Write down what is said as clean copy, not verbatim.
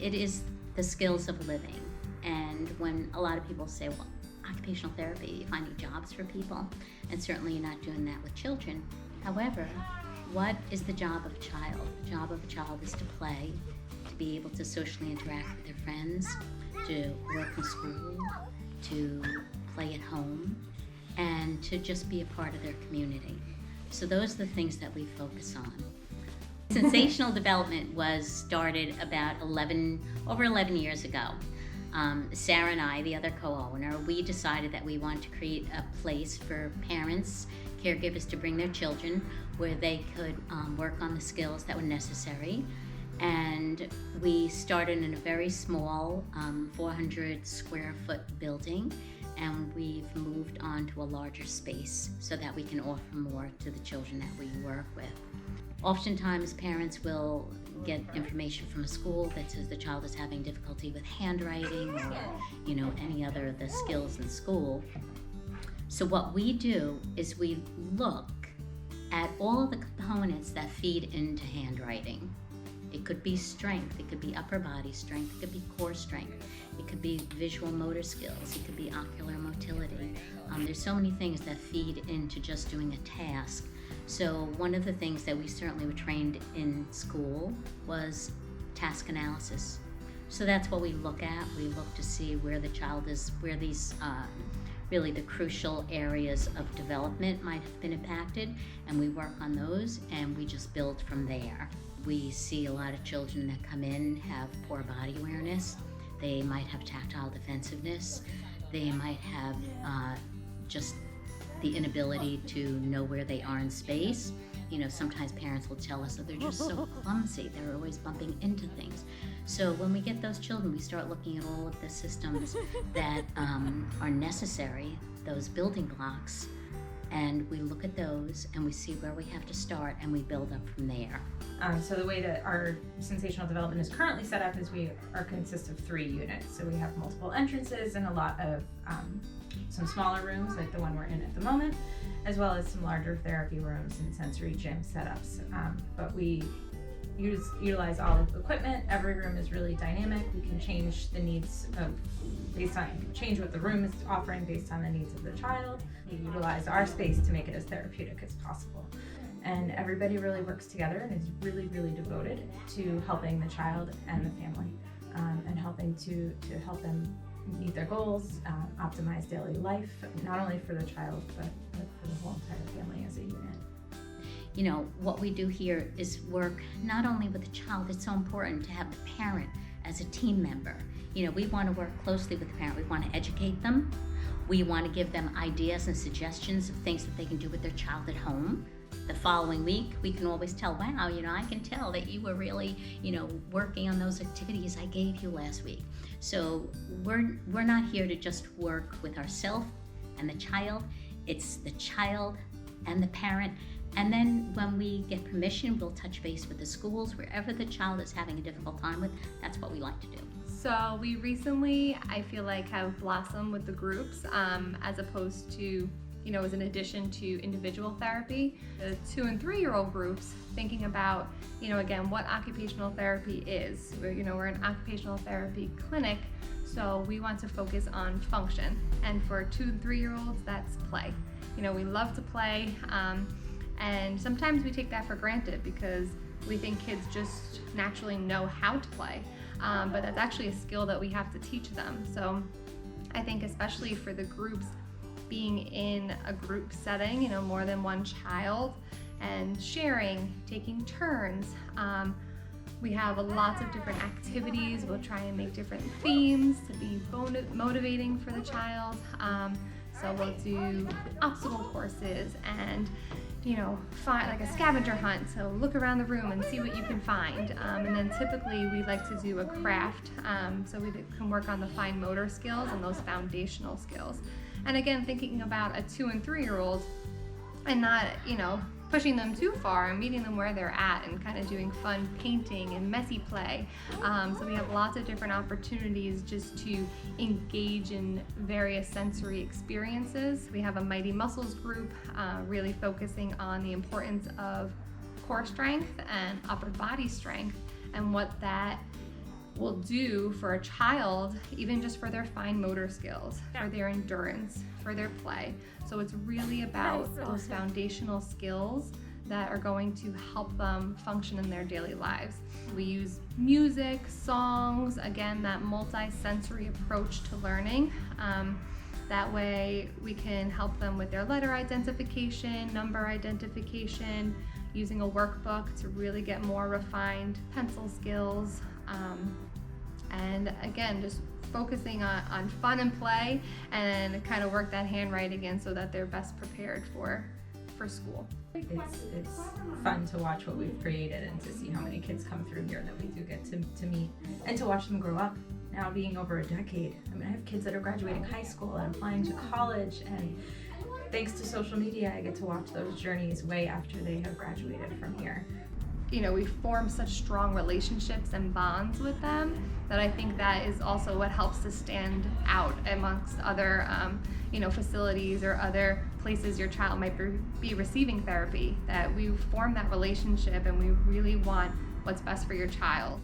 it is the skills of living. And when a lot of people say, well, occupational therapy, you're finding jobs for people, and certainly you're not doing that with children. However, what is the job of a child? The job of a child is to play, to be able to socially interact with their friends, to work in school, to play at home, and to just be a part of their community. So those are the things that we focus on. Sensational Development was started about over 11 years ago. Sarah and I, the other co-owner, we decided that we wanted to create a place for parents, caregivers to bring their children where they could work on the skills that were necessary. And we started in a very small 400 square foot building, and we've moved on to a larger space so that we can offer more to the children that we work with. Oftentimes parents will get information from a school that says the child is having difficulty with handwriting or any other of the skills in school. So what we do is we look at all of the components that feed into handwriting. It could be strength, it could be upper body strength, it could be core strength, it could be visual motor skills, it could be ocular motility. There's so many things that feed into just doing a task. So one of the things that we certainly were trained in school was task analysis. So that's what we look at. We look to see where the child is, where these really the crucial areas of development might have been impacted, and we work on those and we just build from there. We see a lot of children that come in have poor body awareness. They might have tactile defensiveness. They might have just the inability to know where they are in space. Sometimes parents will tell us that they're just so clumsy. They're always bumping into things. So when we get those children, we start looking at all of the systems that are necessary, those building blocks, and we look at those and we see where we have to start and we build up from there. So the way that our sensational development is currently set up is we consist of 3 units. So we have multiple entrances and a lot of some smaller rooms like the one we're in at the moment, as well as some larger therapy rooms and sensory gym setups. But we utilize all of the equipment. Every room is really dynamic. We can change the needs change what the room is offering based on the needs of the child. We utilize our space to make it as therapeutic as possible. And everybody really works together and is really, really devoted to helping the child and the family, and helping to help them meet their goals, optimize daily life, not only for the child, but for the whole entire family as a unit. What we do here is work not only with the child, it's so important to have the parent as a team member. We want to work closely with the parent. We want to educate them. We want to give them ideas and suggestions of things that they can do with their child at home. The following week, we can always tell, wow, I can tell that you were really, working on those activities I gave you last week. So we're not here to just work with ourselves and the child. It's the child and the parent. And then when we get permission, we'll touch base with the schools, wherever the child is having a difficult time with. That's what we like to do. So we recently, I feel like, have blossomed with the groups as opposed to, as an addition to individual therapy. The 2 and 3-year-old groups, thinking about, again, what occupational therapy is. We're an occupational therapy clinic, so we want to focus on function. And for 2 and 3-year-olds, that's play. We love to play, and sometimes we take that for granted because we think kids just naturally know how to play. But that's actually a skill that we have to teach them. So I think especially for the groups, being in a group setting, more than one child, and sharing, taking turns. We have lots of different activities. We'll try and make different themes to be motivating for the child. So we'll do obstacle courses and find like a scavenger hunt, so look around the room and see what you can find. And then typically we like to do a craft, so we can work on the fine motor skills and those foundational skills. And again, thinking about a 2 and 3-year-old and not, pushing them too far and meeting them where they're at and kind of doing fun painting and messy play. So we have lots of different opportunities just to engage in various sensory experiences. We have a Mighty Muscles group, really focusing on the importance of core strength and upper body strength and what that will do for a child, even just for their fine motor skills, for their endurance, for their play. So it's really about those foundational skills that are going to help them function in their daily lives. We use music, songs, again, that multi-sensory approach to learning. That way we can help them with their letter identification, number identification, using a workbook to really get more refined pencil skills. And again, just focusing on fun and play and kind of work that handwriting in so that they're best prepared for school. It's fun to watch what we've created and to see how many kids come through here that we do get to meet and to watch them grow up. Now being over a decade, I mean, I have kids that are graduating high school and applying to college, and thanks to social media, I get to watch those journeys way after they have graduated from here. You know, we form such strong relationships and bonds with them that I think that is also what helps to stand out amongst other facilities or other places your child might be receiving therapy, that we form that relationship and we really want what's best for your child.